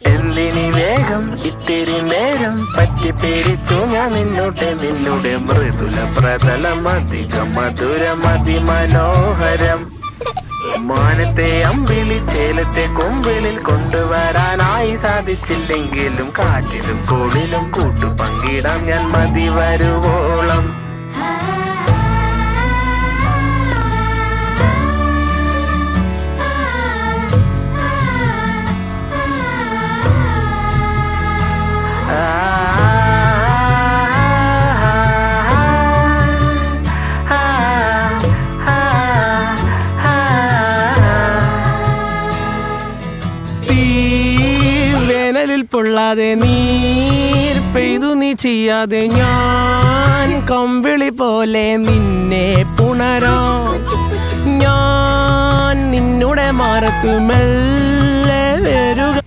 എന്തിനി വേഗം ഇത്തിരി നേരം പറ്റിപ്പിടിച്ചു ഞാൻ നിന്നുടെ മൃദുല പ്രതലം അധികം മധുരം അതിമനോഹരം. മാനത്തെ അമ്പിളി ചേലത്തെ കൊമ്പിളിൽ കൊണ്ടുവരാനായി സാധിച്ചില്ലെങ്കിലും കാറ്റിലും കോളിലും കൂട്ടു പങ്കിടാം ഞാൻ മതി വരുവോളം. വേനലിൽ പൊള്ളാതെ നീർ പെയ്തു നീ ചെയ്യാതെ ഞാൻ കമ്പിളി പോലെ നിന്നെ പുണരോ. ഞാൻ നിന്നുടെ മാറത്തു മെല്ലെ വരുക